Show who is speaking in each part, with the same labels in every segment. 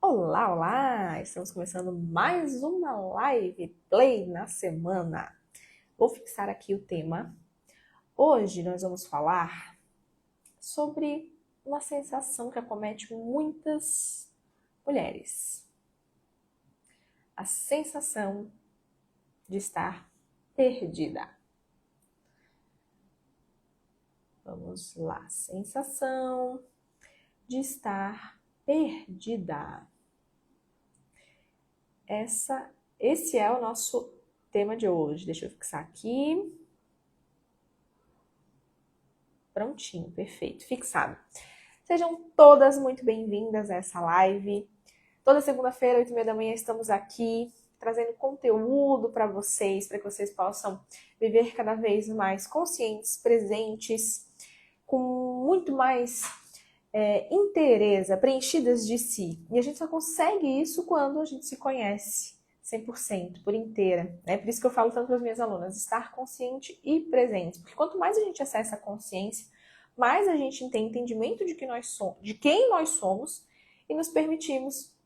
Speaker 1: Olá, olá! Estamos começando mais uma live play na semana. Vou fixar aqui o tema. Hoje nós vamos falar sobre uma sensação que acomete muitas mulheres. A sensação de estar perdida. Vamos lá, sensação de estar perdida. Esse é o nosso tema de hoje. Deixa eu fixar aqui. Prontinho, perfeito, fixado. Sejam todas muito bem-vindas a essa live. Toda segunda-feira, 8h30 da manhã, estamos aqui trazendo conteúdo para vocês, para que vocês possam viver cada vez mais conscientes, presentes, com muito mais inteireza, preenchidas de si. E a gente só consegue isso quando a gente se conhece 100%, por inteira. É por isso que eu falo tanto para as minhas alunas, estar consciente e presente. Porque quanto mais a gente acessa a consciência, mais a gente tem entendimento de quem nós somos e nos permitimos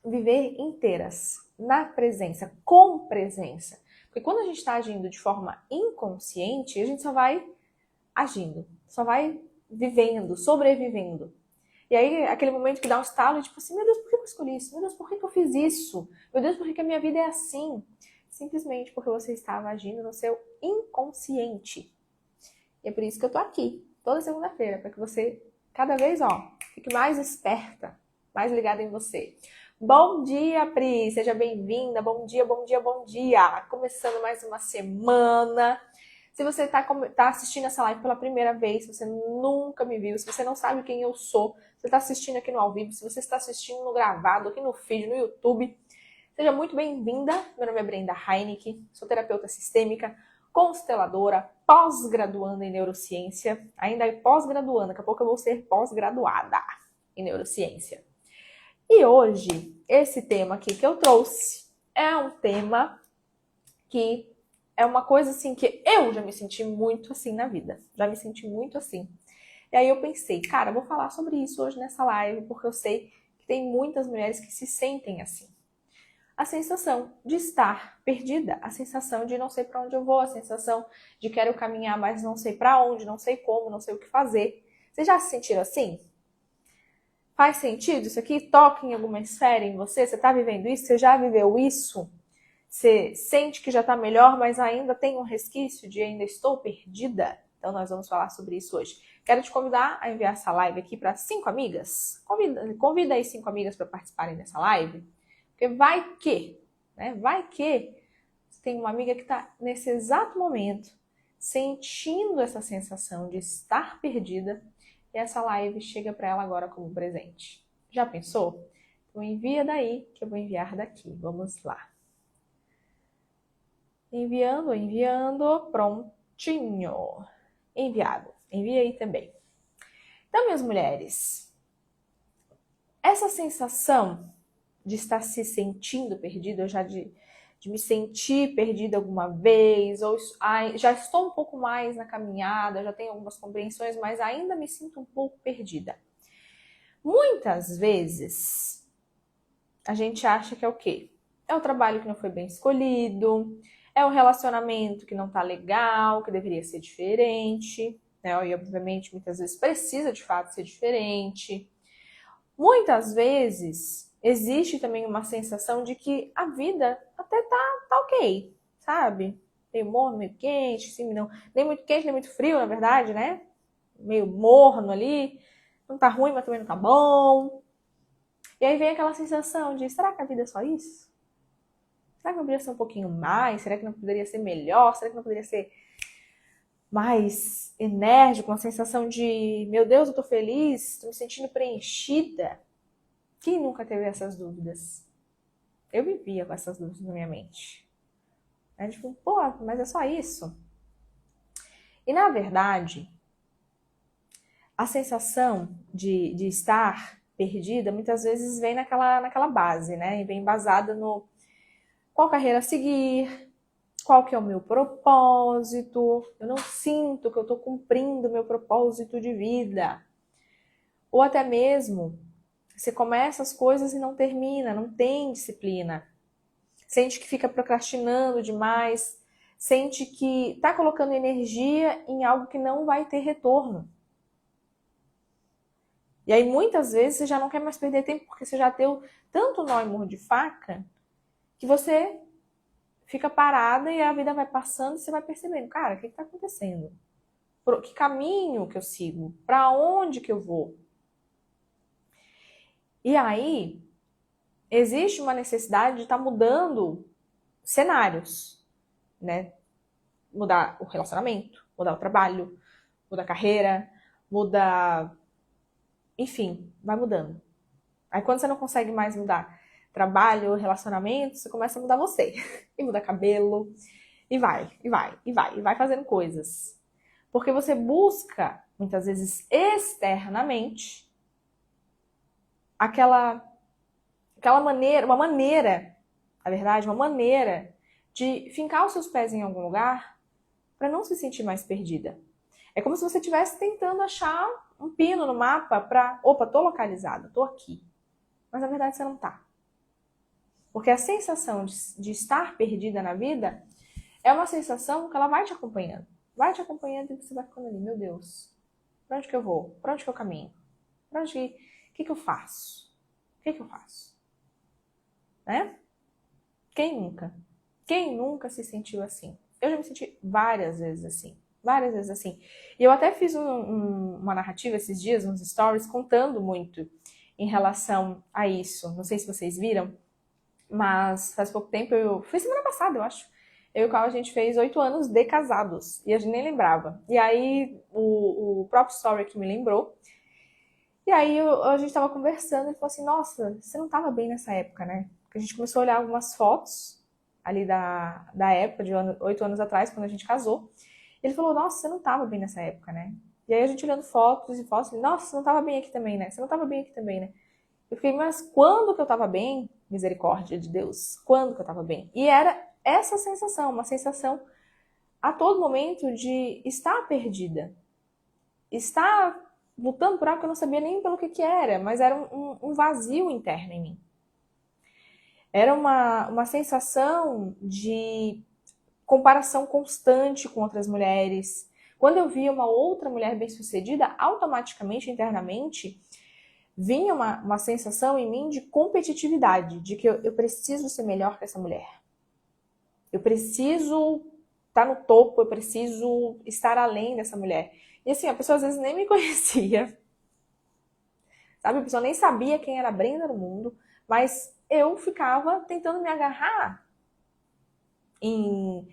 Speaker 1: viver inteiras, na presença, com presença. Porque quando a gente está agindo de forma inconsciente, a gente só vai agindo, só vai vivendo, sobrevivendo. E aí, aquele momento que dá um estalo, tipo assim, meu Deus, por que eu escolhi isso? Meu Deus, por que eu fiz isso? Meu Deus, por que a minha vida é assim? Simplesmente porque você estava agindo no seu inconsciente. E é por isso que eu tô aqui, toda segunda-feira, para que você, cada vez, fique mais esperta, mais ligada em você. Bom dia, Pri! Seja bem-vinda! Bom dia, bom dia, bom dia! Começando mais uma semana. Se você tá assistindo essa live pela primeira vez, se você nunca me viu, se você não sabe quem eu sou, se você está assistindo aqui no ao vivo, se você está assistindo no gravado, aqui no feed, no YouTube, seja muito bem-vinda. Meu nome é Brenda Heineck, sou terapeuta sistêmica, consteladora, pós-graduanda em neurociência, ainda é pós-graduanda, daqui a pouco eu vou ser pós-graduada em neurociência. E hoje, esse tema aqui que eu trouxe é um tema que é uma coisa assim que eu já me senti muito assim na vida. Já me senti muito assim. E aí eu pensei, cara, eu vou falar sobre isso hoje nessa live, porque eu sei que tem muitas mulheres que se sentem assim. A sensação de estar perdida, a sensação de não sei para onde eu vou, a sensação de quero caminhar, mas não sei para onde, não sei como, não sei o que fazer. Vocês já se sentiram assim? Faz sentido isso aqui? Toca em alguma esfera em você? Você está vivendo isso? Você já viveu isso? Você sente que já está melhor, mas ainda tem um resquício de ainda estou perdida? Então nós vamos falar sobre isso hoje. Quero te convidar a enviar essa live aqui para 5 amigas. Convida aí 5 amigas para participarem dessa live. Porque vai que você tem uma amiga que está nesse exato momento sentindo essa sensação de estar perdida e essa live chega para ela agora como presente. Já pensou? Então envia daí que eu vou enviar daqui. Vamos lá. Enviando, prontinho. Enviado. Envia aí também. Então, minhas mulheres, essa sensação de estar se sentindo perdida, ou já de me sentir perdida alguma vez, ou já estou um pouco mais na caminhada, já tenho algumas compreensões, mas ainda me sinto um pouco perdida. Muitas vezes, a gente acha que é o quê? É o trabalho que não foi bem escolhido, é o relacionamento que não tá legal, que deveria ser diferente, né? E obviamente muitas vezes precisa de fato ser diferente. Muitas vezes existe também uma sensação de que a vida até tá ok, sabe? Meio morno, meio quente, assim, não, nem muito quente, nem muito frio, na verdade, né? Meio morno ali, não tá ruim, mas também não tá bom. E aí vem aquela sensação de, será que a vida é só isso? Será que não poderia ser um pouquinho mais? Será que não poderia ser melhor? Será que não poderia ser mais enérgico? Uma sensação de, meu Deus, eu tô feliz, tô me sentindo preenchida. Quem nunca teve essas dúvidas? Eu vivia com essas dúvidas na minha mente. Aí, tipo, pô, mas é só isso? E na verdade, a sensação de estar perdida muitas vezes vem naquela base, né? E vem embasada no qual carreira seguir, qual que é o meu propósito, eu não sinto que eu estou cumprindo o meu propósito de vida. Ou até mesmo Você começa as coisas e não termina, não tem disciplina. Sente que fica procrastinando demais, sente que está colocando energia em algo que não vai ter retorno. E aí muitas vezes você já não quer mais perder tempo porque você já deu tanto nó e murro de faca que você fica parada e a vida vai passando e você vai percebendo, cara, o que está acontecendo? Que caminho que eu sigo? Para onde que eu vou? E aí existe uma necessidade de estar mudando cenários, né? Mudar o relacionamento, mudar o trabalho, mudar a carreira, mudar... Enfim, vai mudando. Aí quando você não consegue mais mudar trabalho, relacionamento, você começa a mudar você. E muda cabelo, e vai fazendo coisas. Porque você busca, muitas vezes externamente, aquela maneira, na verdade, uma maneira de fincar os seus pés em algum lugar para não se sentir mais perdida. É como se você estivesse tentando achar um pino no mapa para, opa, tô localizada, tô aqui. Mas na verdade você não tá. Porque a sensação de estar perdida na vida é uma sensação que ela vai te acompanhando. Vai te acompanhando e você vai ficando ali, meu Deus, pra onde que eu vou? Pra onde que eu caminho? Pra onde que eu faço? O que eu faço? Né? Quem nunca? Quem nunca se sentiu assim? Eu já me senti várias vezes assim. Várias vezes assim. E eu até fiz uma narrativa esses dias, uns stories, contando muito em relação a isso. Não sei se vocês viram, mas faz pouco tempo, foi semana passada, eu acho. Eu e o Carl, a gente fez 8 anos de casados. E a gente nem lembrava. E aí, o próprio story que me lembrou. E aí, a gente tava conversando e falou assim, nossa, você não tava bem nessa época, né? Porque a gente começou a olhar algumas fotos ali da época, de 8 anos atrás, quando a gente casou. Ele falou, nossa, você não tava bem nessa época, né? E aí a gente olhando fotos e fotos, nossa, você não tava bem aqui também, né? Você não tava bem aqui também, né? Eu fiquei, mas quando que eu tava bem? Misericórdia de Deus, quando que eu tava bem? E era essa sensação, uma sensação a todo momento de estar perdida. Estar lutando por algo que eu não sabia nem pelo que era, mas era um vazio interno em mim. Era uma sensação de comparação constante com outras mulheres. Quando eu via uma outra mulher bem-sucedida, automaticamente, internamente, vinha uma sensação em mim de competitividade, de que eu preciso ser melhor que essa mulher. Eu preciso estar no topo, eu preciso estar além dessa mulher. E assim, a pessoa às vezes nem me conhecia, sabe? A pessoa nem sabia quem era a Brenda no mundo, mas eu ficava tentando me agarrar em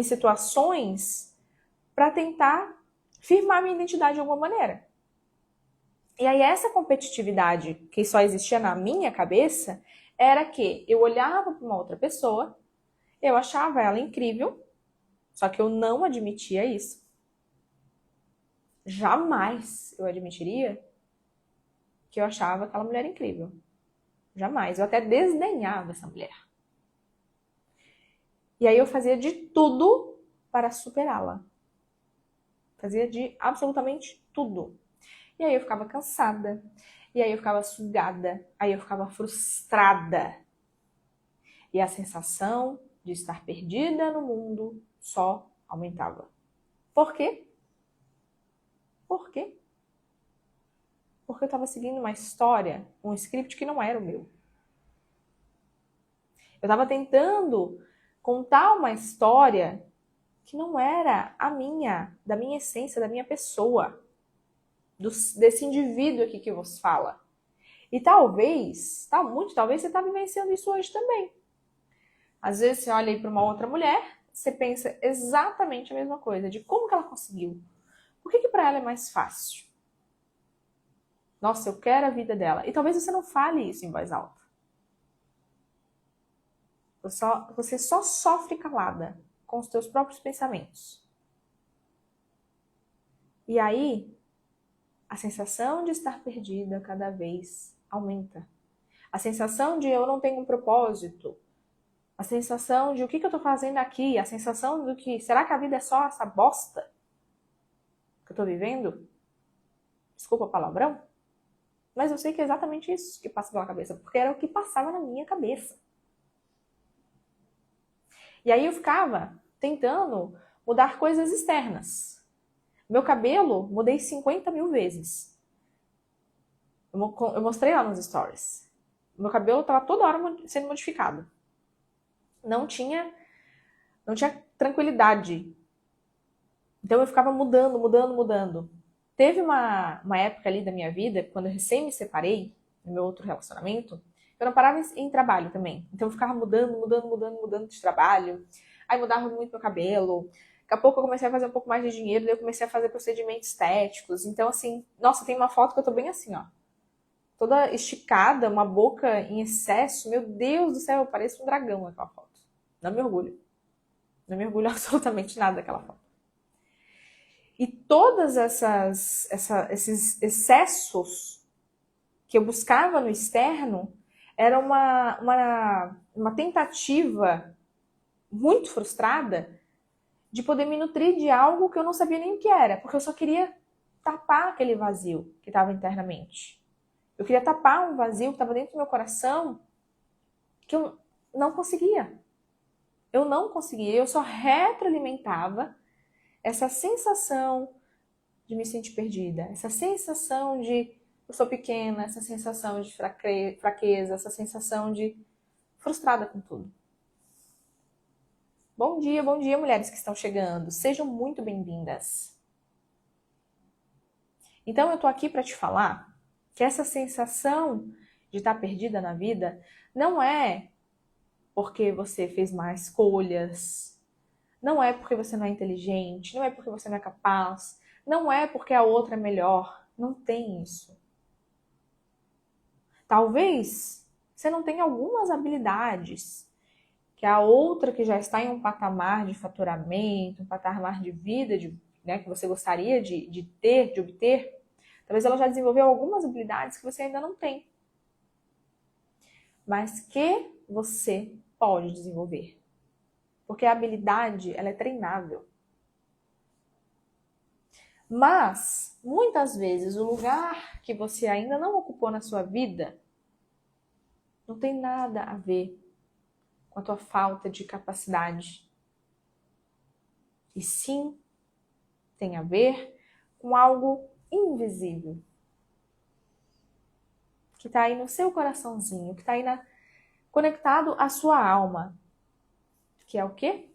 Speaker 1: situações para tentar firmar minha identidade de alguma maneira. E aí essa competitividade que só existia na minha cabeça era que eu olhava para uma outra pessoa, eu achava ela incrível, só que eu não admitia isso. Jamais eu admitiria que eu achava aquela mulher incrível. Jamais. Eu até desdenhava essa mulher. E aí eu fazia de tudo para superá-la. Fazia de absolutamente tudo. E aí eu ficava cansada. E aí eu ficava sugada. Aí eu ficava frustrada. E a sensação de estar perdida no mundo só aumentava. Por quê? Por quê? Porque eu estava seguindo uma história, um script que não era o meu. Eu estava tentando contar uma história que não era a minha, da minha essência, da minha pessoa, desse indivíduo aqui que vos fala. E talvez, talvez você está vivenciando isso hoje também. Às vezes você olha aí para uma outra mulher, você pensa exatamente a mesma coisa, de como que ela conseguiu. Por que para ela é mais fácil? Nossa, eu quero a vida dela. E talvez você não fale isso em voz alta. Você só sofre calada com os teus próprios pensamentos. E aí, a sensação de estar perdida cada vez aumenta. A sensação de eu não tenho um propósito. A sensação de o que eu tô fazendo aqui. A sensação do que, será que a vida é só essa bosta que eu tô vivendo? Desculpa o palavrão. Mas eu sei que é exatamente isso que passa pela cabeça, porque era o que passava na minha cabeça. E aí eu ficava tentando mudar coisas externas. Meu cabelo, mudei 50 mil vezes. Eu mostrei lá nos stories. Meu cabelo estava toda hora sendo modificado. Não tinha tranquilidade. Então eu ficava mudando. Teve uma época ali da minha vida, quando eu recém me separei, no meu outro relacionamento, eu não parava em trabalho também. Então eu ficava mudando de trabalho. Aí mudava muito meu cabelo. Daqui a pouco eu comecei a fazer um pouco mais de dinheiro, daí eu comecei a fazer procedimentos estéticos. Então, assim, nossa, tem uma foto que eu tô bem assim, ó. Toda esticada, uma boca em excesso. Meu Deus do céu, eu pareço um dragão naquela foto. Não me orgulho. Não me orgulho absolutamente nada daquela foto. E todas esses excessos que eu buscava no externo era uma tentativa muito frustrada de poder me nutrir de algo que eu não sabia nem o que era, porque eu só queria tapar aquele vazio que estava internamente. Eu queria tapar um vazio que estava dentro do meu coração que eu não conseguia. Eu só retroalimentava essa sensação de me sentir perdida, essa sensação de eu sou pequena, essa sensação de fraqueza, essa sensação de frustrada com tudo. Bom dia, mulheres que estão chegando. Sejam muito bem-vindas. Então eu tô aqui para te falar que essa sensação de estar perdida na vida não é porque você fez más escolhas, não é porque você não é inteligente, não é porque você não é capaz, não é porque a outra é melhor. Não tem isso. Talvez você não tenha algumas habilidades que a outra que já está em um patamar de faturamento, um patamar de vida, né, que você gostaria de obter, talvez ela já desenvolveu algumas habilidades que você ainda não tem, mas que você pode desenvolver. Porque a habilidade, ela é treinável. Mas, muitas vezes, o lugar que você ainda não ocupou na sua vida não tem nada a ver com a tua falta de capacidade. E sim, tem a ver com algo invisível. Que está aí no seu coraçãozinho, que está aí conectado à sua alma. Que é o quê?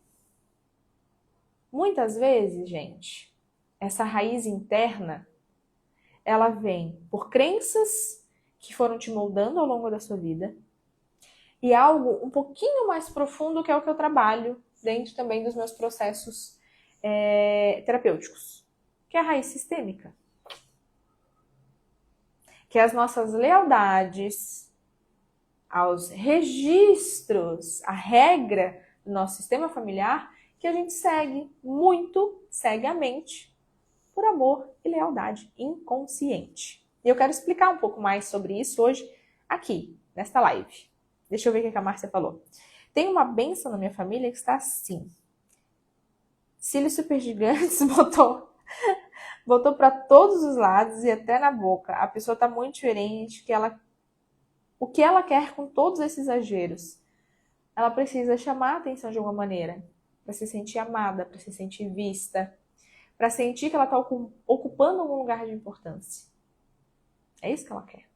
Speaker 1: Muitas vezes, gente, essa raiz interna, ela vem por crenças que foram te moldando ao longo da sua vida e algo um pouquinho mais profundo que é o que eu trabalho dentro também dos meus processos terapêuticos, que é a raiz sistêmica. Que é as nossas lealdades aos registros, a regra do nosso sistema familiar que a gente segue muito cegamente por amor e lealdade inconsciente. E eu quero explicar um pouco mais sobre isso hoje aqui, nesta live. Deixa eu ver o que a Márcia falou. Tem uma bênção na minha família que está assim. Cílios super gigantes botou para todos os lados e até na boca. A pessoa está muito diferente, o que ela quer com todos esses exageros? Ela precisa chamar a atenção de alguma maneira, para se sentir amada, para se sentir vista, para sentir que ela está ocupando algum lugar de importância. É isso que ela quer.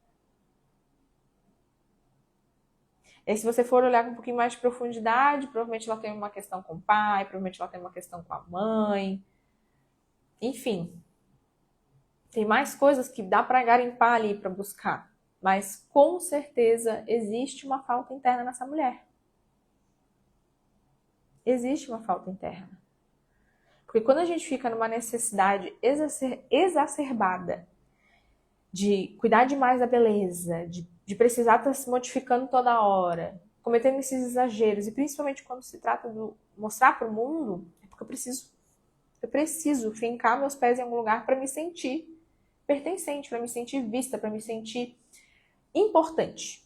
Speaker 1: E aí, se você for olhar com um pouquinho mais de profundidade, provavelmente ela tem uma questão com o pai, provavelmente ela tem uma questão com a mãe. Enfim, tem mais coisas que dá para garimpar ali, para buscar. Mas com certeza existe uma falta interna nessa mulher. Existe uma falta interna. Porque quando a gente fica numa necessidade exacerbada de cuidar demais da beleza, de precisar estar se modificando toda hora, cometendo esses exageros, e principalmente quando se trata de mostrar para o mundo, é porque eu preciso fincar meus pés em algum lugar para me sentir pertencente, para me sentir vista, para me sentir importante.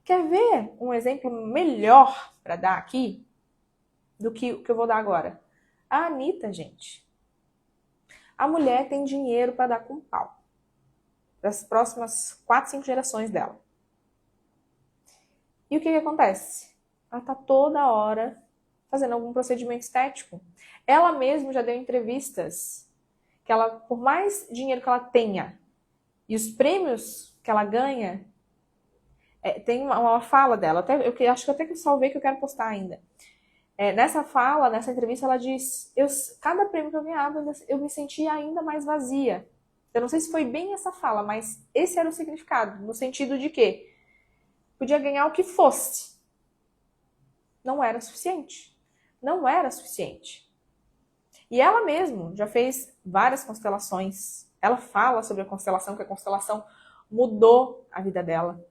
Speaker 1: Quer ver um exemplo melhor para dar aqui do que o que eu vou dar agora? A Anitta, gente. A mulher tem dinheiro para dar com pau. das próximas 4, 5 gerações dela. E o que acontece? Ela tá toda hora fazendo algum procedimento estético. Ela mesma já deu entrevistas que ela, por mais dinheiro que ela tenha e os prêmios que ela ganha, tem uma fala dela, eu acho que até que eu salvei, que eu quero postar ainda. Nessa fala, nessa entrevista, ela diz: cada prêmio que eu ganhava, eu me sentia ainda mais vazia. Eu não sei se foi bem essa fala, mas esse era o significado, no sentido de que podia ganhar o que fosse. Não era suficiente. Não era suficiente. E ela mesma já fez várias constelações. Ela fala sobre a constelação, que a constelação mudou a vida dela.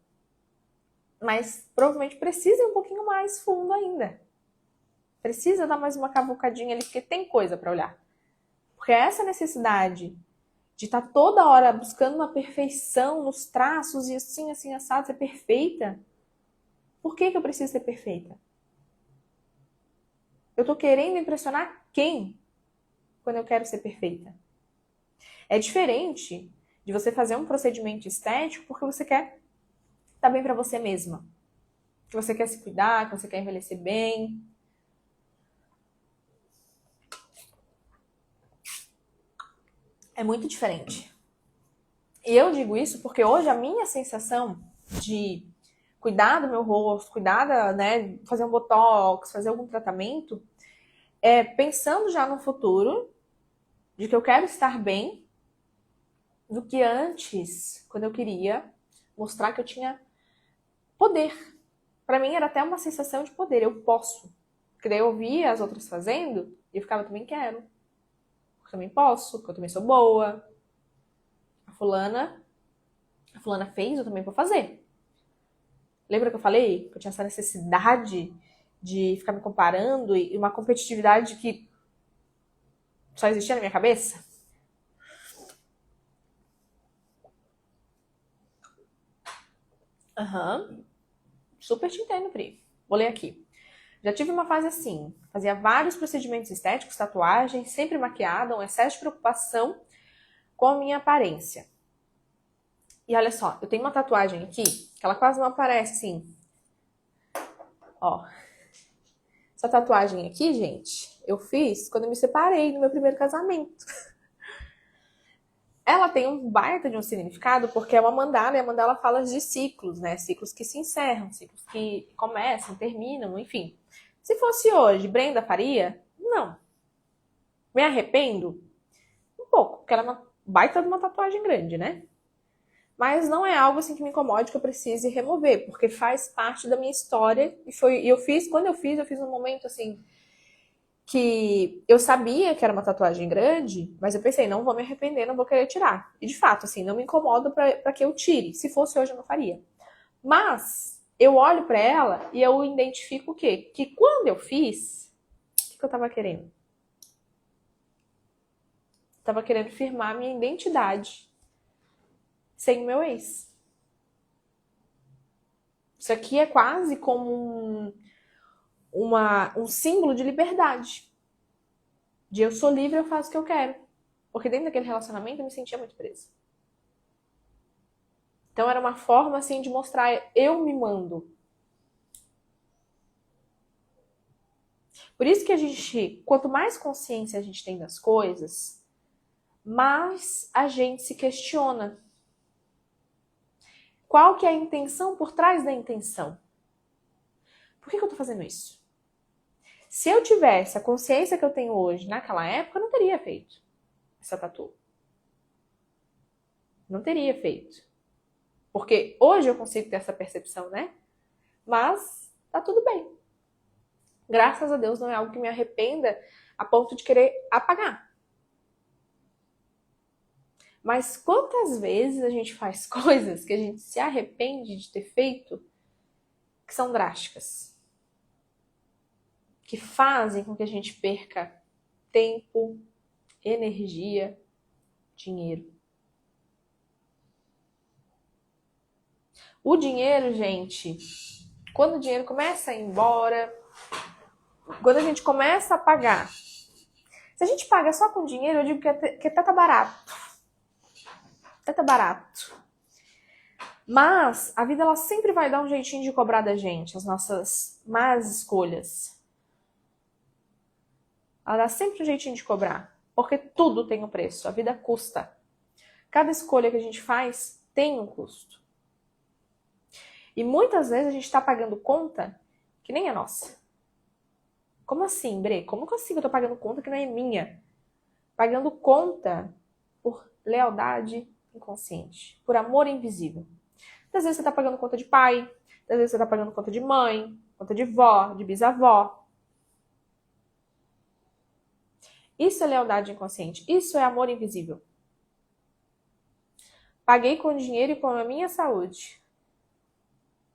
Speaker 1: Mas provavelmente precisa ir um pouquinho mais fundo ainda. Precisa dar mais uma cavucadinha ali, porque tem coisa para olhar. Porque essa necessidade de estar toda hora buscando uma perfeição nos traços e assim, assado, ser perfeita. Por que eu preciso ser perfeita? Eu tô querendo impressionar quem quando eu quero ser perfeita? É diferente de você fazer um procedimento estético porque você quer estar bem para você mesma. Que você quer se cuidar, que você quer envelhecer bem. É muito diferente. E eu digo isso porque hoje a minha sensação de cuidar do meu rosto, cuidar, né, fazer um botox, fazer algum tratamento, é pensando já no futuro, de que eu quero estar bem, do que antes, quando eu queria mostrar que eu tinha poder. Para mim era até uma sensação de poder, eu posso. Porque daí eu via as outras fazendo e eu ficava, também quero. Eu também posso, porque eu também sou boa. A fulana fez, eu também vou fazer. Lembra que eu falei que eu tinha essa necessidade de ficar me comparando e uma competitividade que só existia na minha cabeça? Aham. Super te entendo, Pri. Vou ler aqui. Já tive uma fase assim. Fazia vários procedimentos estéticos, tatuagens, sempre maquiada, um excesso de preocupação com a minha aparência. E olha só, eu tenho uma tatuagem aqui, que ela quase não aparece assim. Ó. Essa tatuagem aqui, gente, eu fiz quando eu me separei no meu primeiro casamento. Ela tem um baita de um significado porque é uma mandala, e a mandala fala de ciclos, né? Ciclos que se encerram, ciclos que começam, terminam, enfim. Se fosse hoje, Brenda faria? Não. Me arrependo? Um pouco, porque ela é uma baita de uma tatuagem grande, né? Mas não é algo assim que me incomode, que eu precise remover, porque faz parte da minha história. E eu fiz, quando eu fiz num momento assim que eu sabia que era uma tatuagem grande, mas eu pensei, não vou me arrepender, não vou querer tirar. E de fato, assim, não me incomoda pra que eu tire. Se fosse hoje, eu não faria. Mas eu olho pra ela e eu identifico o quê? Que quando eu fiz, o que eu tava querendo? Tava querendo firmar minha identidade sem o meu ex. Isso aqui é quase como um símbolo de liberdade. De eu sou livre, eu faço o que eu quero. Porque dentro daquele relacionamento eu me sentia muito presa. Então era uma forma assim de mostrar, eu me mando. Por isso que a gente, quanto mais consciência a gente tem das coisas, mais a gente se questiona. Qual que é a intenção por trás da intenção? Por que eu tô fazendo isso? Se eu tivesse a consciência que eu tenho hoje naquela época, eu não teria feito essa tatu. Não teria feito. Porque hoje eu consigo ter essa percepção, né? Mas tá tudo bem. Graças a Deus não é algo que me arrependa a ponto de querer apagar. Mas quantas vezes a gente faz coisas que a gente se arrepende de ter feito que são drásticas? Que fazem com que a gente perca tempo, energia, dinheiro. O dinheiro, gente, quando o dinheiro começa a ir embora, quando a gente começa a pagar, se a gente paga só com dinheiro, eu digo que até tá barato. até tá barato. Mas a vida ela sempre vai dar um jeitinho de cobrar da gente as nossas más escolhas. Ela dá sempre um jeitinho de cobrar, porque tudo tem um preço, a vida custa. Cada escolha que a gente faz tem um custo. E muitas vezes a gente está pagando conta que nem é nossa. Como assim, Bre? Como assim que eu tô pagando conta que não é minha? Pagando conta por lealdade inconsciente, por amor invisível. Às vezes você tá pagando conta de pai, às vezes você tá pagando conta de mãe, conta de vó, de bisavó. Isso é lealdade inconsciente, isso é amor invisível. Paguei com dinheiro e com a minha saúde.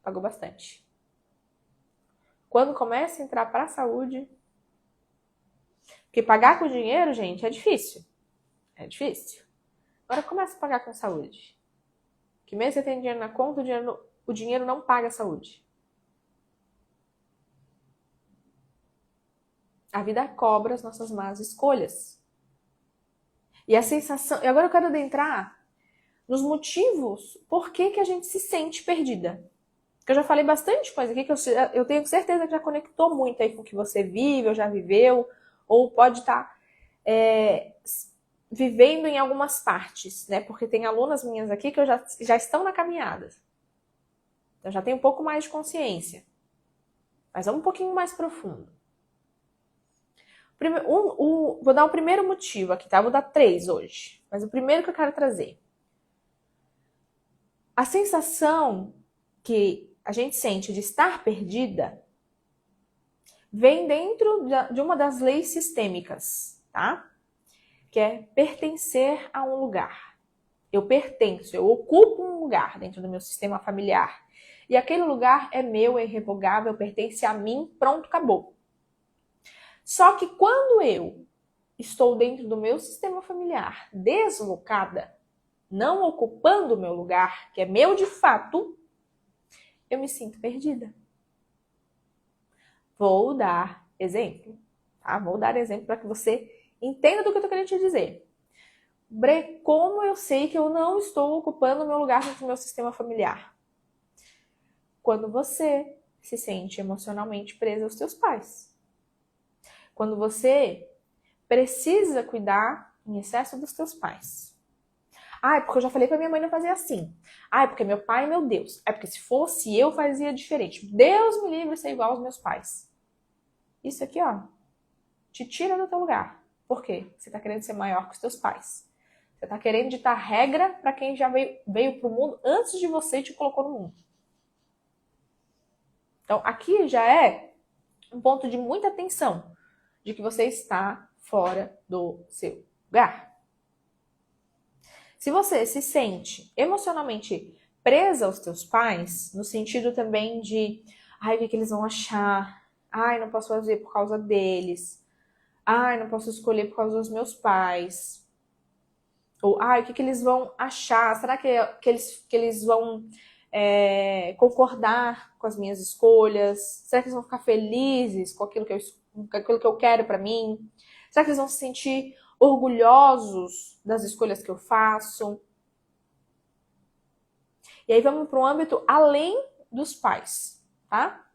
Speaker 1: Pagou bastante. Quando começa a entrar para a saúde, porque pagar com dinheiro, gente, é difícil. É difícil. Agora começa a pagar com saúde. Que mesmo você tem dinheiro na conta, o dinheiro não paga a saúde. A vida cobra as nossas más escolhas. E a sensação... E agora eu quero adentrar nos motivos por que a gente se sente perdida. Porque eu já falei bastante coisa aqui que eu tenho certeza que já conectou muito aí com o que você vive, ou já viveu, ou pode estar vivendo em algumas partes, né? Porque tem alunas minhas aqui que já estão na caminhada. Então já tem um pouco mais de consciência. Mas vamos um pouquinho mais profundo. Vou dar o primeiro motivo aqui, tá? Vou dar 3 hoje. Mas o primeiro que eu quero trazer. A sensação que a gente sente de estar perdida vem dentro de uma das leis sistêmicas, tá? Que é pertencer a um lugar. Eu pertenço, eu ocupo um lugar dentro do meu sistema familiar. E aquele lugar é meu, é irrevogável, pertence a mim, pronto, acabou. Só que quando eu estou dentro do meu sistema familiar, deslocada, não ocupando o meu lugar, que é meu de fato, eu me sinto perdida. Vou dar exemplo, tá? Vou dar exemplo para que você entenda do que eu tô querendo te dizer. Bre, como eu sei que eu não estou ocupando o meu lugar dentro do meu sistema familiar? Quando você se sente emocionalmente presa aos seus pais. Quando você precisa cuidar em excesso dos seus pais. Ah, é porque eu já falei que a minha mãe não fazia assim. Ah, é porque meu pai, meu Deus. É porque se fosse eu, fazia diferente. Deus me livre de ser igual aos meus pais. Isso aqui, ó, te tira do teu lugar. Por quê? Você tá querendo ser maior que os teus pais. Você tá querendo ditar regra para quem já veio pro mundo antes de você e te colocou no mundo. Então, aqui já é um ponto de muita atenção de que você está fora do seu lugar. Se você se sente emocionalmente presa aos teus pais, no sentido também de, ai, o que eles vão achar? Ai, não posso fazer por causa deles. Ai, não posso escolher por causa dos meus pais. Ou, ai, o que eles vão achar? Será que eles vão concordar com as minhas escolhas? Será que eles vão ficar felizes com aquilo que eu quero pra mim? Será que eles vão se sentir orgulhosos das escolhas que eu faço? E aí vamos para um âmbito além dos pais, tá?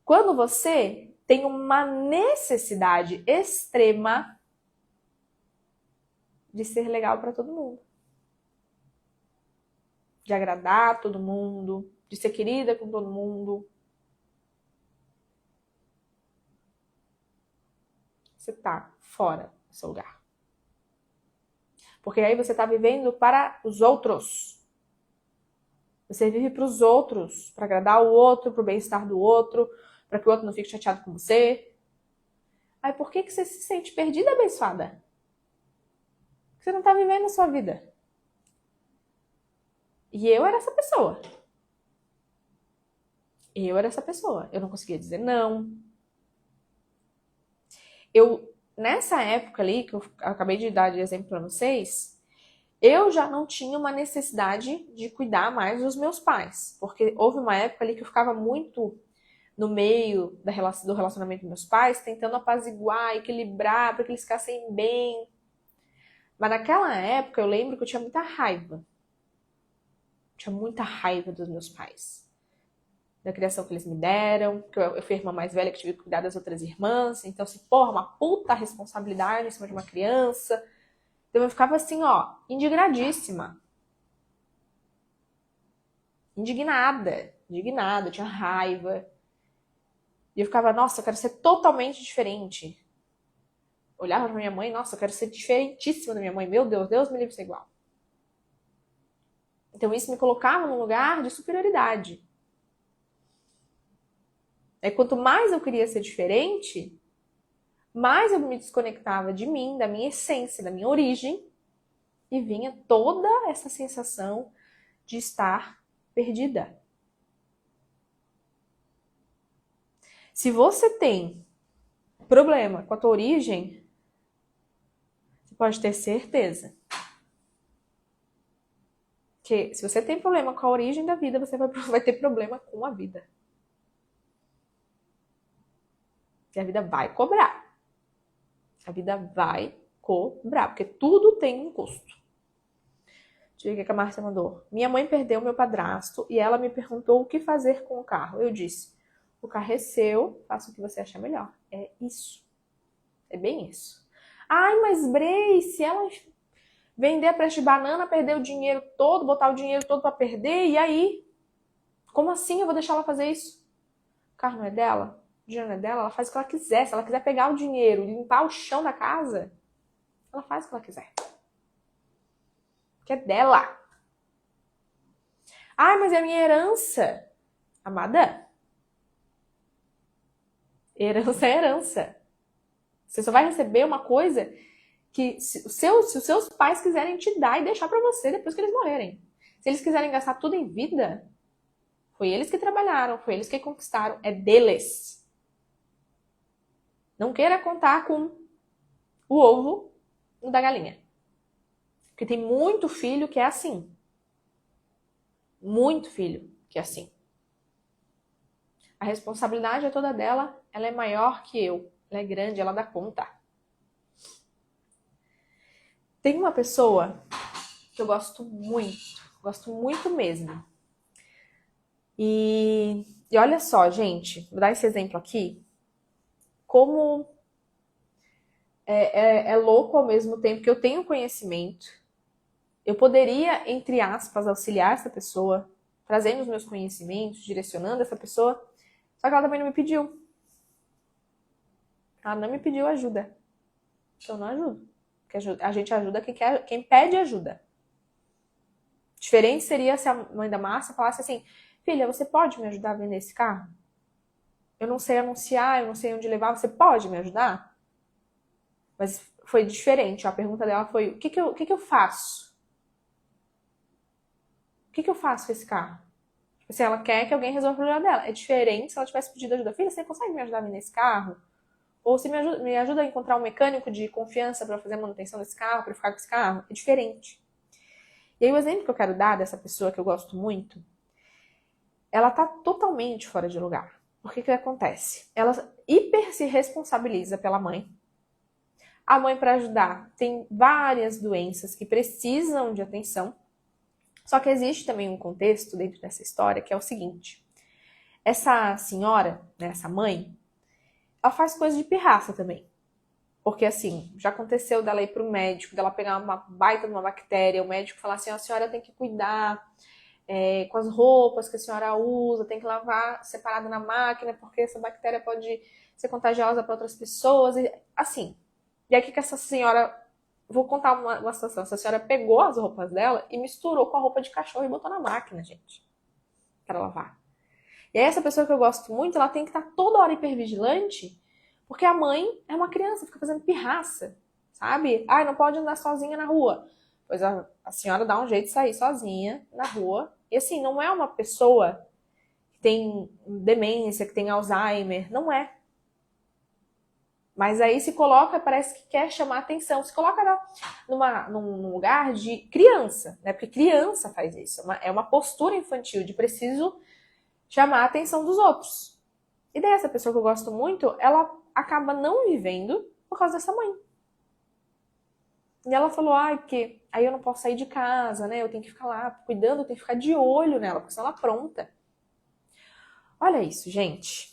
Speaker 1: Quando você tem uma necessidade extrema de ser legal para todo mundo, de agradar todo mundo, de ser querida com todo mundo, você tá fora do seu lugar. Porque aí você tá vivendo para os outros. Você vive para os outros, para agradar o outro, para o bem-estar do outro, para que o outro não fique chateado com você. Aí por que você se sente perdida, abençoada? Porque você não tá vivendo a sua vida. E eu era essa pessoa. Eu não conseguia dizer não. Nessa época ali, que eu acabei de dar de exemplo para vocês, eu já não tinha uma necessidade de cuidar mais dos meus pais. Porque houve uma época ali que eu ficava muito no meio do relacionamento dos meus pais, tentando apaziguar, equilibrar, para que eles ficassem bem. Mas naquela época eu lembro que eu tinha muita raiva. Tinha muita raiva dos meus pais. Da criação que eles me deram, que eu fui a irmã mais velha que tive que cuidar das outras irmãs. Então, assim, porra, uma puta responsabilidade em cima de uma criança. Então eu ficava assim, ó, indignadíssima. Indignada, tinha raiva. E eu ficava, nossa, eu quero ser totalmente diferente. Olhava pra minha mãe, nossa, eu quero ser diferentíssima da minha mãe. Meu Deus, Deus me livre de ser igual. Então isso me colocava num lugar de superioridade. Aí quanto mais eu queria ser diferente, mais eu me desconectava de mim, da minha essência, da minha origem, e vinha toda essa sensação de estar perdida. Se você tem problema com a tua origem, você pode ter certeza que se você tem problema com a origem da vida, você vai ter problema com a vida. E a vida vai cobrar. A vida vai cobrar, porque tudo tem um custo. Deixa eu ver o que a Márcia mandou. Minha mãe perdeu meu padrasto e ela me perguntou o que fazer com o carro. Eu disse, o carro é seu, faça o que você achar melhor. É isso. É bem isso. Ai, mas Brei, se ela vender a peste de banana, perder o dinheiro todo, botar o dinheiro todo pra perder, e aí? Como assim eu vou deixar ela fazer isso? O carro não é dela? O dinheiro não é dela? Ela faz o que ela quiser. Se ela quiser pegar o dinheiro e limpar o chão da casa, ela faz o que ela quiser. Porque é dela. Ai, mas é a minha herança. Amada, herança é herança. Você só vai receber uma coisa que se os seus pais quiserem te dar e deixar pra você depois que eles morrerem. Se eles quiserem gastar tudo em vida, foi eles que trabalharam, foi eles que conquistaram, é deles. Não queira contar com o ovo da galinha. Porque tem muito filho que é assim. Muito filho que é assim. A responsabilidade é toda dela, ela é maior que eu. Ela é grande, ela dá conta. Tem uma pessoa que eu gosto muito mesmo. E olha só, gente, vou dar esse exemplo aqui. Como é louco ao mesmo tempo que eu tenho conhecimento. Eu poderia, entre aspas, auxiliar essa pessoa, trazendo os meus conhecimentos, direcionando essa pessoa, só que ela também não me pediu. Ela não me pediu ajuda. Então eu não ajudo. Porque a gente ajuda quem pede ajuda. Diferente seria se a mãe da Márcia falasse assim, filha, você pode me ajudar a vender esse carro? Eu não sei anunciar, eu não sei onde levar, você pode me ajudar? Mas foi diferente. A pergunta dela foi, o que eu faço? O que eu faço com esse carro? Se ela quer que alguém resolva o problema dela. É diferente se ela tivesse pedido ajuda. Filha, você consegue me ajudar a vender esse carro? Ou você me ajuda a encontrar um mecânico de confiança para fazer a manutenção desse carro, para ficar com esse carro? É diferente. E aí o exemplo que eu quero dar dessa pessoa que eu gosto muito, ela tá totalmente fora de lugar. Por que acontece? Ela hiper se responsabiliza pela mãe. A mãe, para ajudar, tem várias doenças que precisam de atenção. Só que existe também um contexto dentro dessa história que é o seguinte. Essa senhora, né, essa mãe, ela faz coisa de pirraça também. Porque, assim, já aconteceu dela ir pro médico, dela pegar uma baita de uma bactéria, o médico falar assim, a senhora tem que cuidar com as roupas que a senhora usa, tem que lavar separado na máquina, porque essa bactéria pode ser contagiosa para outras pessoas, e assim. E aí, o que essa senhora... Vou contar uma situação. Essa senhora pegou as roupas dela e misturou com a roupa de cachorro e botou na máquina, gente, para lavar. E aí, essa pessoa que eu gosto muito, ela tem que estar toda hora hipervigilante, porque a mãe é uma criança, fica fazendo pirraça, sabe? Ai, não pode andar sozinha na rua. Pois a senhora dá um jeito de sair sozinha na rua. E assim, não é uma pessoa que tem demência, que tem Alzheimer. Não é. Mas aí se coloca, parece que quer chamar atenção. Se coloca num lugar de criança, né? Porque criança faz isso. É uma postura infantil de preciso chamar a atenção dos outros. E daí essa pessoa que eu gosto muito, ela acaba não vivendo por causa dessa mãe. E ela falou, porque aí eu não posso sair de casa, né? Eu tenho que ficar lá cuidando, eu tenho que ficar de olho nela, porque senão ela apronta. Olha isso, gente.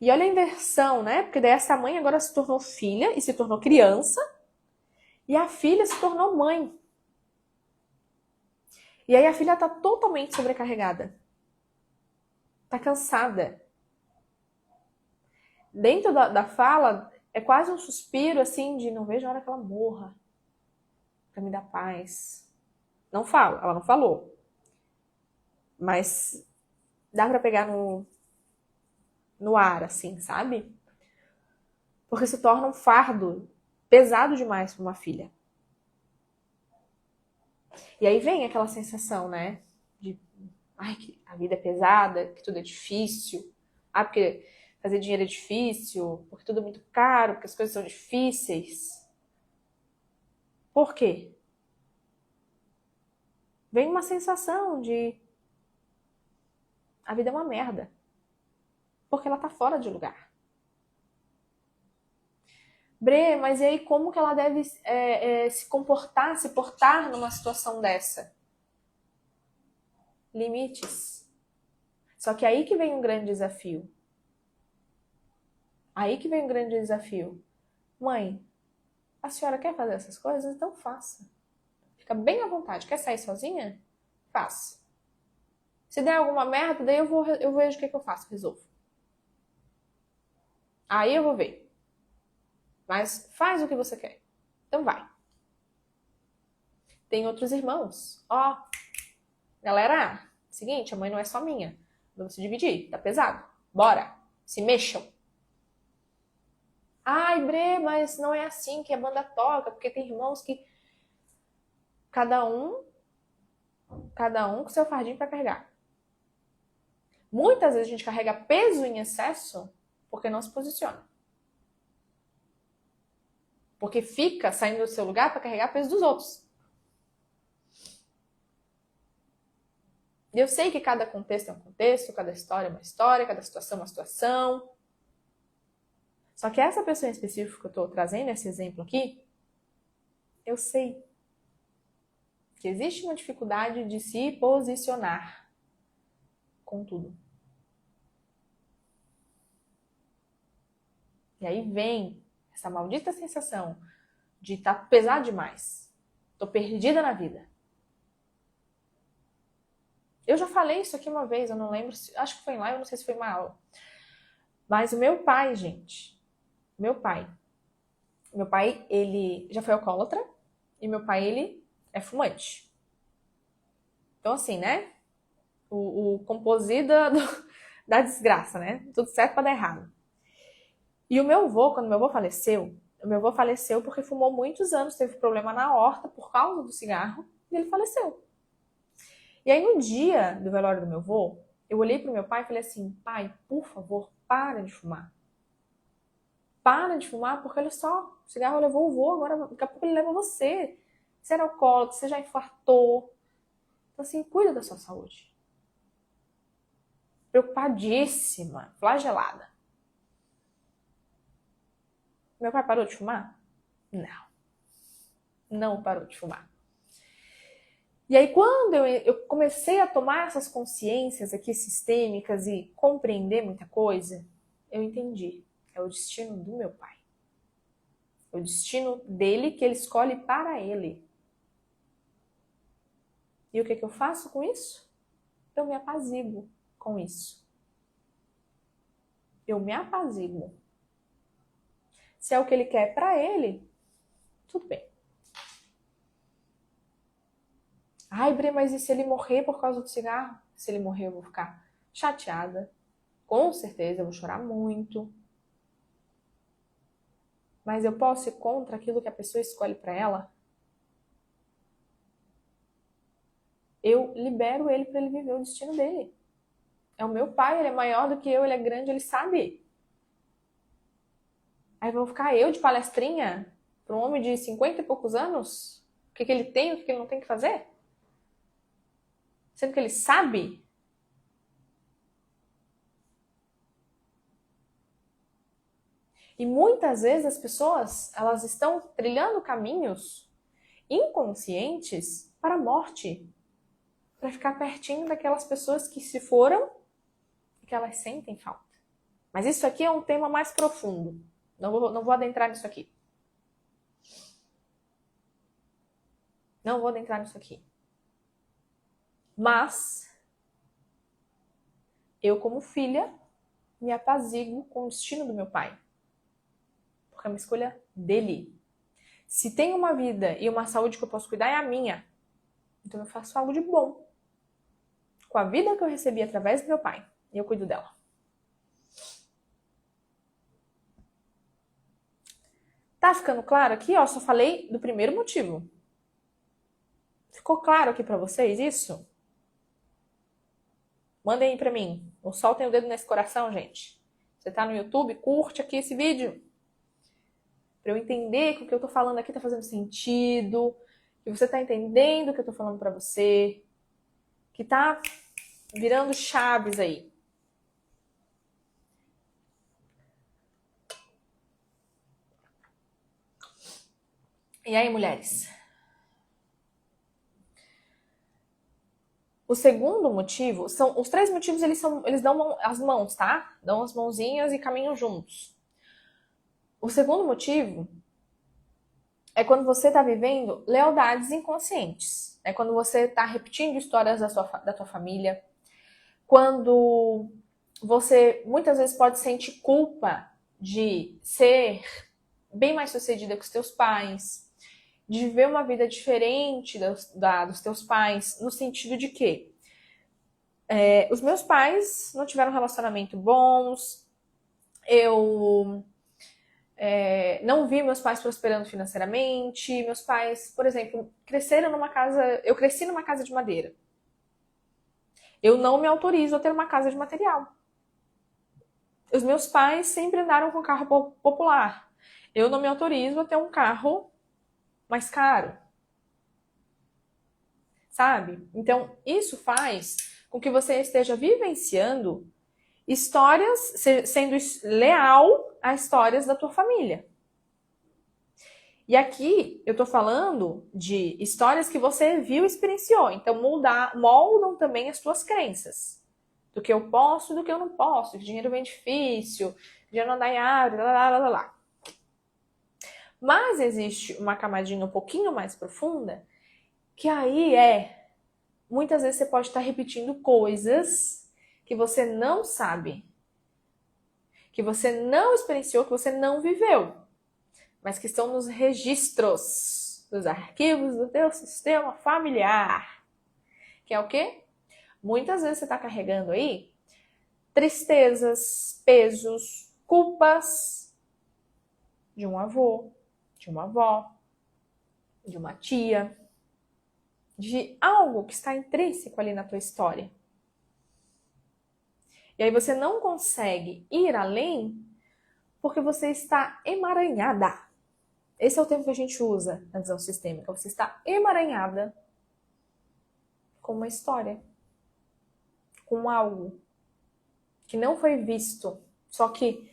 Speaker 1: E olha a inversão, né? Porque daí essa mãe agora se tornou filha e se tornou criança, e a filha se tornou mãe. E aí a filha tá totalmente sobrecarregada. Tá cansada. Dentro da fala, é quase um suspiro, assim, de não vejo a hora que ela morra. Pra me dar paz. Não fala, ela não falou. Mas dá pra pegar no ar, assim, sabe? Porque se torna um fardo pesado demais pra uma filha. E aí vem aquela sensação, né? De, que a vida é pesada, que tudo é difícil. Porque fazer dinheiro é difícil, porque tudo é muito caro, porque as coisas são difíceis. Por quê? Vem uma sensação de a vida é uma merda. Porque ela tá fora de lugar. Bre, mas e aí como que ela deve se comportar, se portar numa situação dessa? Limites. Só que aí que vem um grande desafio. Aí que vem um grande desafio. Mãe, a senhora quer fazer essas coisas? Então faça. Fica bem à vontade. Quer sair sozinha? Faça. Se der alguma merda, daí eu vejo o que eu faço, resolvo. Aí eu vou ver. Mas faz o que você quer. Então vai. Tem outros irmãos. Galera, seguinte, a mãe não é só minha. Vamos se dividir, tá pesado. Bora, se mexam. Bre, mas não é assim que a banda toca, porque tem irmãos que cada um com seu fardinho para carregar. Muitas vezes a gente carrega peso em excesso porque não se posiciona. Porque fica saindo do seu lugar para carregar peso dos outros. E eu sei que cada contexto é um contexto, cada história é uma história, cada situação é uma situação. Só que essa pessoa em específico que eu estou trazendo, esse exemplo aqui, eu sei que existe uma dificuldade de se posicionar com tudo. E aí vem essa maldita sensação de estar pesado demais. Tô perdida na vida. Eu já falei isso aqui uma vez, eu não lembro, acho que foi em live, eu não sei se foi uma aula. Mas o meu pai, gente, meu pai, ele já foi alcoólatra e meu pai, ele é fumante. Então, assim, né? O composito da desgraça, né? Tudo certo pra dar errado. E o meu avô, quando meu avô faleceu porque fumou muitos anos, teve problema na aorta por causa do cigarro, e ele faleceu. E aí, no dia do velório do meu avô, eu olhei pro meu pai e falei assim, pai, por favor, para de fumar. Para de fumar, porque olha só, o cigarro levou o vô, agora daqui a pouco ele leva você. Você era alcoólatra, você já infartou. Então, assim, cuida da sua saúde. Preocupadíssima, flagelada. Meu pai parou de fumar? Não. Não parou de fumar. E aí, quando eu comecei a tomar essas consciências aqui sistêmicas e compreender muita coisa, eu entendi. É o destino do meu pai. É o destino dele que ele escolhe para ele. E o que eu faço com isso? Eu me apaziguo com isso. Eu me apaziguo. Se é o que ele quer para ele, tudo bem. Bre, mas e se ele morrer por causa do cigarro? Se ele morrer, eu vou ficar chateada. Com certeza, eu vou chorar muito. Mas eu posso ir contra aquilo que a pessoa escolhe para ela? Eu libero ele para ele viver o destino dele. É o meu pai, ele é maior do que eu, ele é grande, ele sabe. Aí vou ficar eu de palestrinha para um homem de 50 e poucos anos? O que ele tem, o que ele não tem que fazer? Sendo que ele sabe. E muitas vezes as pessoas, elas estão trilhando caminhos inconscientes para a morte, para ficar pertinho daquelas pessoas que se foram e que elas sentem falta. Mas isso aqui é um tema mais profundo. Não vou adentrar nisso aqui. Não vou adentrar nisso aqui. Mas eu, como filha, me apaziguo com o destino do meu pai. Porque é uma escolha dele. Se tem uma vida e uma saúde que eu posso cuidar, é a minha. Então eu faço algo de bom com a vida que eu recebi através do meu pai. E eu cuido dela. Tá ficando claro aqui? Ó, só falei do primeiro motivo. Ficou claro aqui pra vocês isso? Mandem aí pra mim. Ou soltem o dedo nesse coração, gente. Você tá no YouTube? Curte aqui esse vídeo. Pra eu entender que o que eu tô falando aqui tá fazendo sentido. Que você tá entendendo o que eu tô falando pra você. Que tá virando chaves aí. E aí, mulheres? O segundo motivo, são os três motivos, eles dão as mãos, tá? Dão as mãozinhas e caminham juntos. O segundo motivo é quando você está vivendo lealdades inconscientes. É quando você está repetindo histórias da tua família. Quando você muitas vezes pode sentir culpa de ser bem mais sucedida que os teus pais, de viver uma vida diferente dos teus pais, no sentido de que os meus pais não tiveram um relacionamento bons, eu não vi meus pais prosperando financeiramente, meus pais, por exemplo, cresceram numa casa, eu cresci numa casa de madeira. Eu não me autorizo a ter uma casa de material. Os meus pais sempre andaram com carro popular. Eu não me autorizo a ter um carro mais caro. Sabe? Então, isso faz com que você esteja vivenciando histórias, sendo leal a histórias da tua família. E aqui eu tô falando de histórias que você viu e experienciou. Então, moldam também as tuas crenças. Do que eu posso e do que eu não posso. Que dinheiro vem difícil, dinheiro não dá em árvore, lá. Mas existe uma camadinha um pouquinho mais profunda, que aí muitas vezes você pode estar repetindo coisas que você não sabe, que você não experienciou, que você não viveu, mas que estão nos registros, dos arquivos do teu sistema familiar. Que é o quê? Muitas vezes você está carregando aí tristezas, pesos, culpas de um avô, de uma avó, de uma tia, de algo que está intrínseco ali na tua história. E aí você não consegue ir além porque você está emaranhada. Esse é o termo que a gente usa na visão sistêmica. Você está emaranhada com uma história, com algo que não foi visto, só que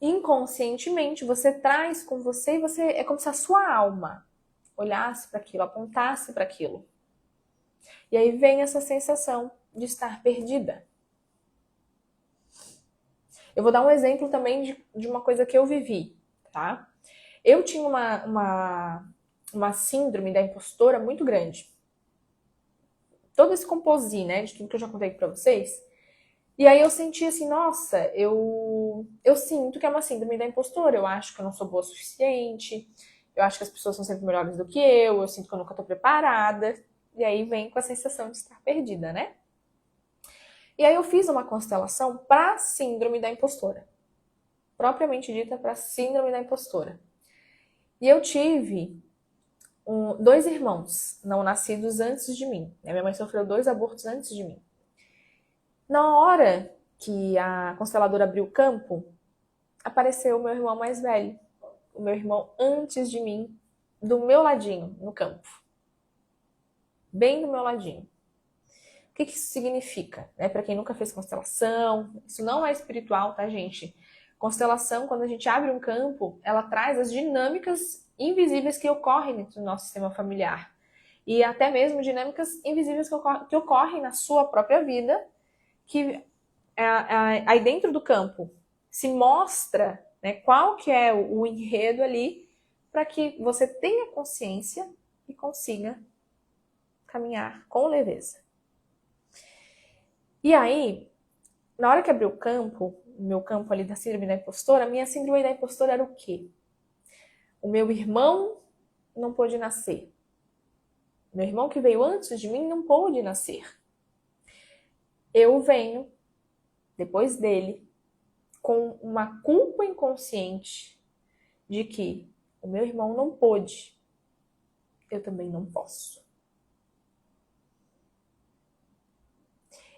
Speaker 1: inconscientemente você traz com você e é como se a sua alma olhasse para aquilo, apontasse para aquilo. E aí vem essa sensação de estar perdida. Eu vou dar um exemplo também de uma coisa que eu vivi, tá? Eu tinha uma síndrome da impostora muito grande. Todo esse composite, né, de tudo que eu já contei pra vocês. E aí eu senti assim, nossa, eu sinto que é uma síndrome da impostora. Eu acho que eu não sou boa o suficiente. Eu acho que as pessoas são sempre melhores do que eu sinto que eu nunca tô preparada. E aí vem com a sensação de estar perdida, né? E aí eu fiz uma constelação para síndrome da impostora. Propriamente dita para síndrome da impostora. E eu tive 2 irmãos não nascidos antes de mim. Minha mãe sofreu 2 abortos antes de mim. Na hora que a consteladora abriu o campo, apareceu o meu irmão mais velho. O meu irmão antes de mim, do meu ladinho, no campo. Bem do meu ladinho. O que isso significa? Para quem nunca fez constelação, isso não é espiritual, tá, gente? Constelação, quando a gente abre um campo, ela traz as dinâmicas invisíveis que ocorrem dentro do nosso sistema familiar. E até mesmo dinâmicas invisíveis que ocorrem na sua própria vida, que aí dentro do campo se mostra, né, qual que é o enredo ali, para que você tenha consciência e consiga caminhar com leveza. E aí, na hora que abriu o campo, o meu campo ali da síndrome da impostora, a minha síndrome da impostora era o quê? O meu irmão não pôde nascer. Meu irmão que veio antes de mim não pôde nascer. Eu venho, depois dele, com uma culpa inconsciente de que o meu irmão não pôde, eu também não posso.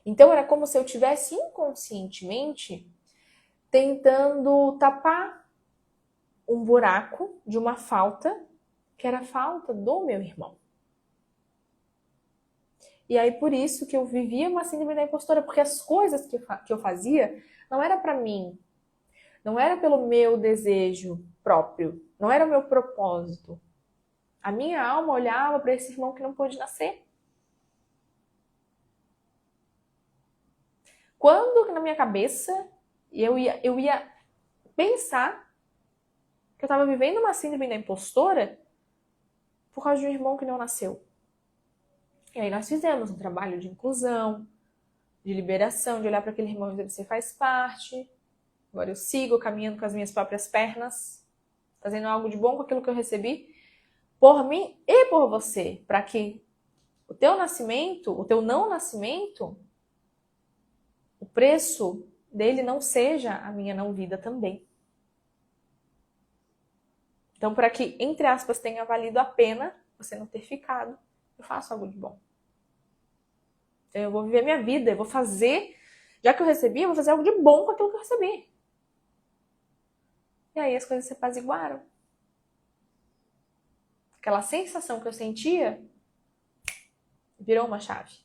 Speaker 1: Então era como se eu tivesse inconscientemente tentando tapar um buraco de uma falta, que era a falta do meu irmão. E aí por isso que eu vivia uma síndrome da impostora, porque as coisas que eu fazia não era para mim, não era pelo meu desejo próprio, não era o meu propósito. A minha alma olhava para esse irmão que não pôde nascer. Quando na minha cabeça eu ia pensar que eu estava vivendo uma síndrome da impostora por causa de um irmão que não nasceu. E aí nós fizemos um trabalho de inclusão, de liberação, de olhar para aquele irmão e dizer, você faz parte. Agora eu sigo caminhando com as minhas próprias pernas, fazendo algo de bom com aquilo que eu recebi, por mim e por você, para que o teu nascimento, o teu não nascimento, o preço dele não seja a minha não vida também. Então, para que, entre aspas, tenha valido a pena você não ter ficado, eu faço algo de bom. Então, eu vou viver minha vida, eu vou fazer, já que eu recebi, eu vou fazer algo de bom com aquilo que eu recebi. E aí as coisas se apaziguaram. Aquela sensação que eu sentia virou uma chave.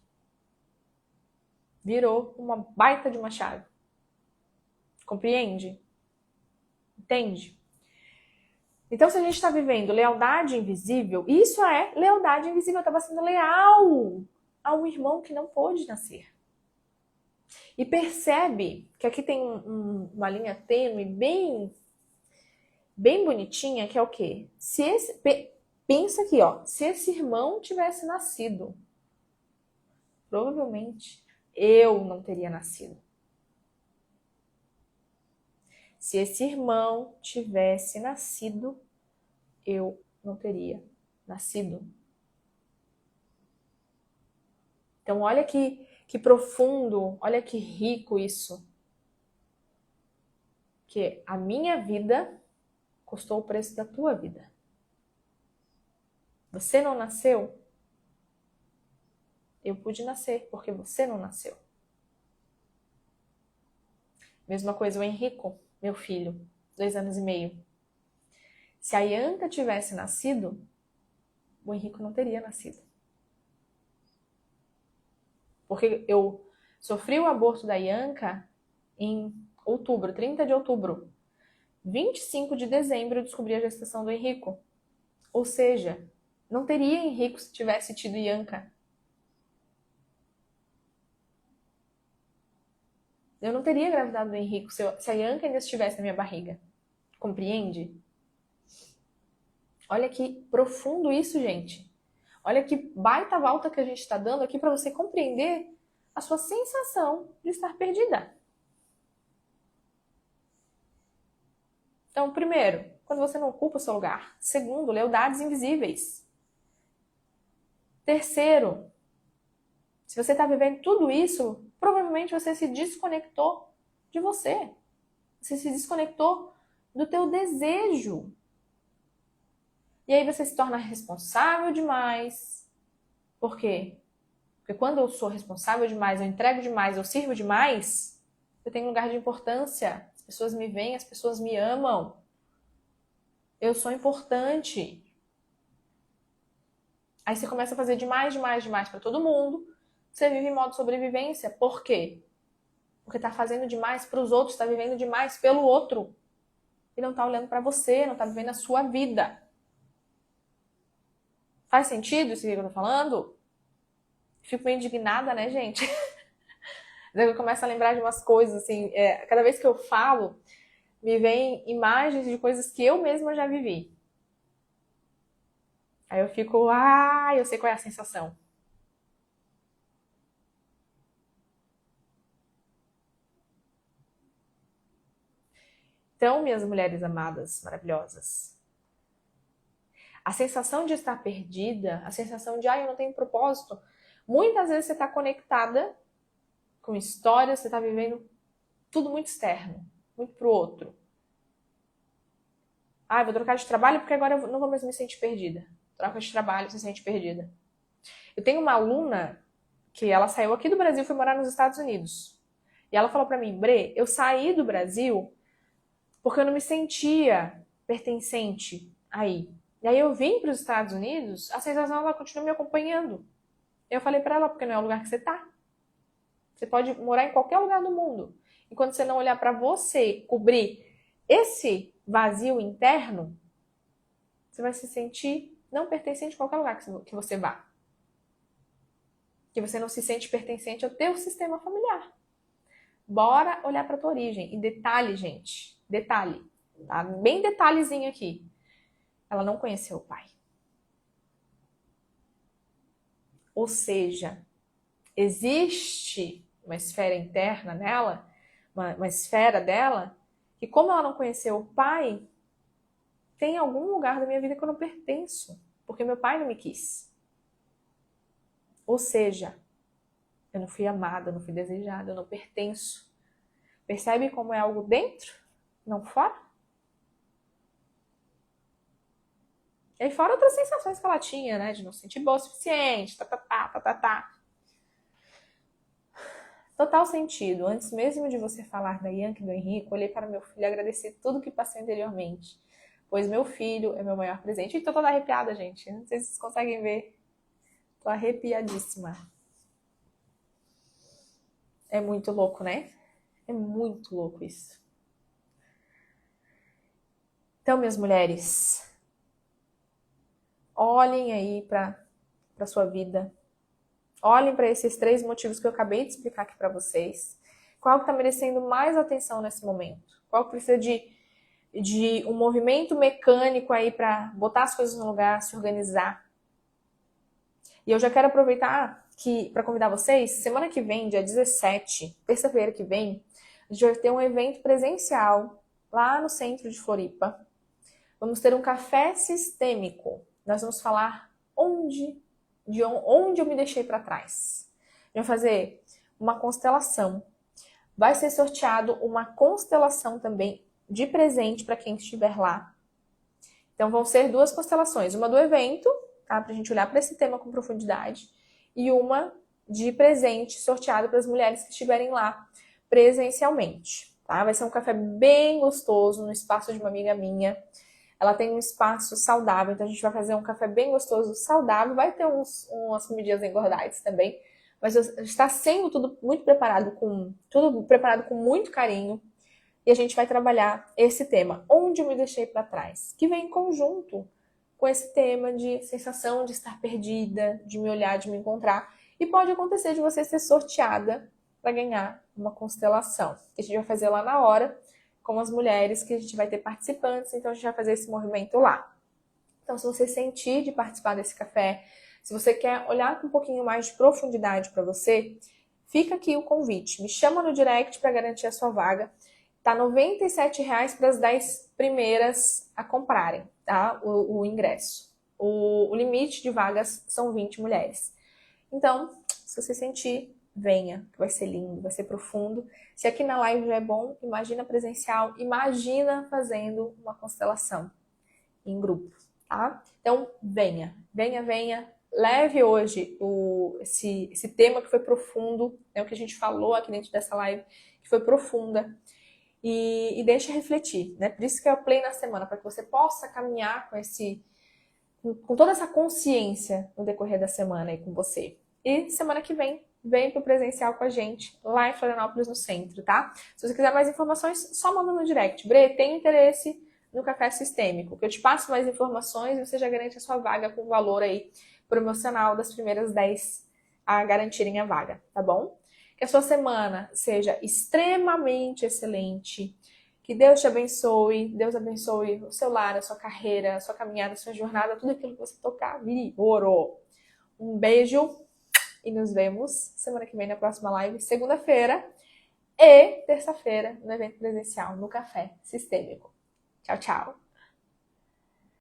Speaker 1: Virou uma baita de uma chave. Compreende? Entende? Então, se a gente está vivendo lealdade invisível, isso é lealdade invisível. Eu estava sendo leal a um irmão que não pôde nascer. E percebe que aqui tem uma linha tênue bem bonitinha, que é o quê? Pensa aqui, ó. Se esse irmão tivesse nascido, provavelmente eu não teria nascido. Se esse irmão tivesse nascido, eu não teria nascido. Então, olha que profundo, olha que rico isso. Que a minha vida custou o preço da tua vida. Você não nasceu? Eu pude nascer, porque você não nasceu. Mesma coisa o Henrico, meu filho, 2 anos e meio. Se a Ianca tivesse nascido, o Henrico não teria nascido. Porque eu sofri o aborto da Ianca em outubro, 30 de outubro. 25 de dezembro eu descobri a gestação do Henrico. Ou seja, não teria Henrico se tivesse tido Ianca. Eu não teria engravidado do Henrico se a Ianca ainda estivesse na minha barriga. Compreende? Olha que profundo isso, gente. Olha que baita volta que a gente está dando aqui para você compreender a sua sensação de estar perdida. Então, primeiro, quando você não ocupa o seu lugar. Segundo, lealdades invisíveis. Terceiro, se você está vivendo tudo isso, provavelmente você se desconectou de você. Você se desconectou do teu desejo. E aí você se torna responsável demais. Por quê? Porque quando eu sou responsável demais, eu entrego demais, eu sirvo demais, eu tenho um lugar de importância. As pessoas me veem, as pessoas me amam. Eu sou importante. Aí você começa a fazer demais para todo mundo. Você vive em modo sobrevivência. Por quê? Porque tá fazendo demais para os outros, tá vivendo demais pelo outro. E não tá olhando para você, não tá vivendo a sua vida. Faz sentido isso que eu tô falando? Fico meio indignada, né, gente? Eu começo a lembrar de umas coisas, assim, cada vez que eu falo, me vem imagens de coisas que eu mesma já vivi. Aí eu fico, eu sei qual é a sensação. Então, minhas mulheres amadas, maravilhosas, a sensação de estar perdida, a sensação de, eu não tenho propósito, muitas vezes você está conectada com histórias, você está vivendo tudo muito externo, muito pro outro. Eu vou trocar de trabalho porque agora eu não vou mais me sentir perdida. Troca de trabalho, se sente perdida. Eu tenho uma aluna que ela saiu aqui do Brasil e foi morar nos Estados Unidos. E ela falou pra mim, Bre, eu saí do Brasil porque eu não me sentia pertencente aí. E aí eu vim para os Estados Unidos, a sensação ela continua me acompanhando. Eu falei pra ela, porque não é o lugar que você tá. Você pode morar em qualquer lugar do mundo. E quando você não olhar pra você, cobrir esse vazio interno, você vai se sentir não pertencente a qualquer lugar que você vá. Que você não se sente pertencente ao teu sistema familiar. Bora olhar pra tua origem. E detalhe, gente. Detalhe. Tá? Bem detalhezinho aqui. Ela não conheceu o pai. Ou seja, existe uma esfera interna nela, uma esfera dela, que como ela não conheceu o pai, tem algum lugar da minha vida que eu não pertenço, porque meu pai não me quis. Ou seja, eu não fui amada, eu não fui desejada, eu não pertenço. Percebe como é algo dentro, não fora? E aí fora outras sensações que ela tinha, né? De não se sentir boa o suficiente, Total sentido. Antes mesmo de você falar da Yankee e do Henrique, olhei para meu filho e agradeci tudo que passei anteriormente. Pois meu filho é meu maior presente. E tô toda arrepiada, gente. Não sei se vocês conseguem ver. Tô arrepiadíssima. É muito louco, né? É muito louco isso. Então, minhas mulheres, olhem aí para sua vida. Olhem para esses 3 motivos que eu acabei de explicar aqui para vocês. Qual que está merecendo mais atenção nesse momento? Qual que precisa de um movimento mecânico aí para botar as coisas no lugar, se organizar? E eu já quero aproveitar para convidar vocês, semana que vem, dia 17, terça-feira que vem, a gente vai ter um evento presencial lá no centro de Floripa. Vamos ter um café sistêmico. Nós vamos falar onde eu me deixei para trás. Vamos fazer uma constelação. Vai ser sorteado uma constelação também de presente para quem estiver lá. Então vão ser 2 constelações, uma do evento, tá, para a gente olhar para esse tema com profundidade, e uma de presente sorteado para as mulheres que estiverem lá presencialmente. Tá? Vai ser um café bem gostoso no espaço de uma amiga minha. Ela tem um espaço saudável, então a gente vai fazer um café bem gostoso, saudável. Vai ter umas comidinhas engordadas também, mas está sendo tudo preparado com muito carinho. E a gente vai trabalhar esse tema, onde eu me deixei para trás, que vem em conjunto com esse tema de sensação de estar perdida, de me olhar, de me encontrar. E pode acontecer de você ser sorteada para ganhar uma constelação, que a gente vai fazer lá na hora, com as mulheres, que a gente vai ter participantes, então a gente vai fazer esse movimento lá. Então, se você sentir de participar desse café, se você quer olhar com um pouquinho mais de profundidade para você, fica aqui o convite. Me chama no direct para garantir a sua vaga. Tá R$ 97,00 para as 10 primeiras a comprarem, tá? O ingresso. O limite de vagas são 20 mulheres. Então, se você sentir, venha, que vai ser lindo, vai ser profundo. Se aqui na live já é bom, imagina presencial, imagina fazendo uma constelação em grupo, tá? Então, venha. Leve hoje esse tema que foi profundo, é o que a gente falou aqui dentro dessa live, que foi profunda. E deixa refletir, né? Por isso que é o Play na Semana, para que você possa caminhar com toda essa consciência no decorrer da semana aí com você. E semana que vem vem pro presencial com a gente lá em Florianópolis, no centro, tá? Se você quiser mais informações, só manda no direct. Bre, tem interesse no café sistêmico, que eu te passo mais informações e você já garante a sua vaga com o valor aí promocional das primeiras 10 a garantirem a vaga, tá bom? Que a sua semana seja extremamente excelente. Que Deus te abençoe, Deus abençoe o seu lar, a sua carreira, a sua caminhada, a sua jornada, tudo aquilo que você tocar, vire ouro. Um beijo e nos vemos semana que vem na próxima live, segunda-feira e terça-feira no evento presencial no Café Sistêmico. Tchau, tchau!